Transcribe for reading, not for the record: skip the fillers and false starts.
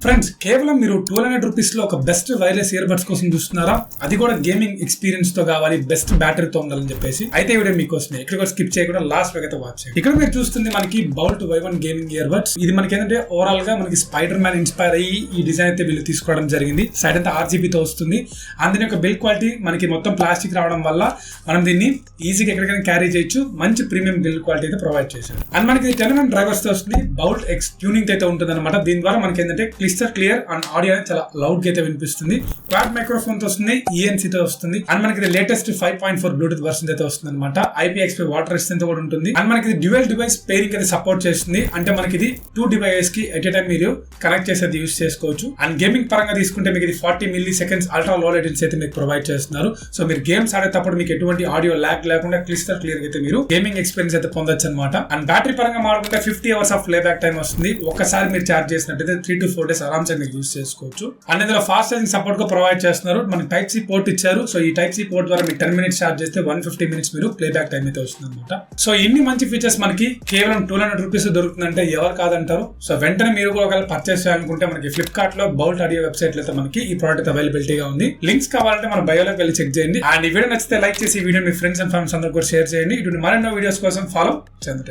Friends, కేవలం మీరు 1200 rupees లో ఒక బెస్ట్ వైర్లెస్ ఇయర్ బడ్స్ కోసం చూస్తున్నారా? అది కూడా గేమింగ్ ఎక్స్పీరియన్స్ తో కావాలి, బెస్ట్ బ్యాటరీతో ఉండాలని చెప్పేసి అయితే వీడియో మీకోసమే. ఇక్కడ కూడా స్కిప్ చేయకుండా లాస్ట్ వరకు అయితే వాచ్ చేయండి. ఇక్కడ మీరు చూస్తుంది మనకి Boult Y1 gaming ear buds. ఇది మనకి ఏంటంటే ఓవరాల్ గా మనకి స్పైడర్ మ్యాన్ ఇన్స్పైర్ అయ్యి ఈ డిజైన్ అయితే వీళ్ళు తీసుకోవడం జరిగింది. సైడ్ అంతా RGB తో వస్తుంది. అందులో ఒక బిల్డ్ క్వాలిటీ మనకి మొత్తం ప్లాస్టిక్ రావడం వల్ల మనం దీన్ని ఈజీగా ఎక్కడికైనా క్యారీ చేయొచ్చు. మంచి ప్రీమియం బిల్డ్ క్వాలిటీ అయితే ప్రొవైడ్ చేశారు. అండ్ మనకి 10mm డ్రైవర్స్ తో వస్తుంది. బౌల్ట్ X ట్యూనింగ్ అయితే ఉంటుంది అనమాట. దీని ద్వారా మనకి ఏంటంటే క్లియర్ అండ్ ఆడియో అనేది చాలా లౌడ్ గా అయితే వినిపిస్తుంది. క్వాడ్ మైక్రోఫోన్ తో వస్తుంది, ENC తో వస్తుంది. అండ్ మనకి లేటెస్ట్ 5.4 బ్లూటూత్ వర్షన్ అయితే వస్తుంది అనమాట. IPX5 వాటర్ రెసిస్టెంట్ కూడా ఉంటుంది. అండ్ మనకి డ్యూయల్ డివైస్ పేరింగ్ అయితే సపోర్ట్ చేస్తుంది. అంటే మనకి ఇది 2 డివైసెస్ కి ఎట్ ఎ టైం మీరు కనెక్ట్ చేసేది యూస్ చేసుకోవచ్చు. అండ్ గేమింగ్ పరంగా తీసుకుంటే మీకు ఇది 40 milli seconds ultra low latency అయితే మీకు ప్రొవైడ్ చేస్తున్నారు. సో మీరు గేమ్స్ ఆడేటప్పుడు మీకు ఎటువంటి ఆడియో ల్యాగ్ లేకుండా క్లియర్ అయితే మీరు గేమింగ్ ఎక్స్పీరియన్స్ అయితే పొందొచ్చు అనమాట. అండ్ బ్యాటరీ పరంగా మాట్లాడుకుంటే 50 hours of play back time వస్తుంది. ఒకసారి మీరు చార్జ్ చేసినట్టయితే 3 to 4 days ఆరామ్సే మీరు యూస్ చేసుకోవచ్చు. అండ్ ఇందులో ఫాస్ట్ ఛార్జింగ్ సపోర్ట్ గా ప్రొవైడ్ చేస్తున్నారు. మనకి Type-C పోర్ట్ ఇచ్చారు. సో ఈ Type-C పోర్ట్ ద్వారా మీరు 10 minutes చార్జ్ చేస్తే 150 minutes మీరు ప్లే బ్యాక్ టైం అయితే వస్తుంది అనమాట. సో ఇన్ని మంచి ఫీచర్స్ మనకి కేవలం 1200 రూపీస్ దొరుకుతుందంటే ఎవరు కాదంటారు. సో వెంటనే మీరు కూడా ఒకవేళ పర్చేస్ చేయాలనుకుంటే మనకి ఫ్లిప్కార్ట్ లో బౌల్ట్ ఆడియో వెబ్సైట్ లో అయితే మనకి ఈ ప్రోడక్ట్ అవైలబిలిటీగా ఉంది. లింక్స్ కావాలంటే మన బయోలోకి వెళ్ళి చెక్ చేయండి. అండ్ ఈ వీడియో నచ్చితే లైక్ చేసి ఈ video me friends and families అందరూ కూడా షేర్ చేయండి. ఇటువంటి మరెన్నో వీడియోస్ కోసం ఫాలో చేయండి.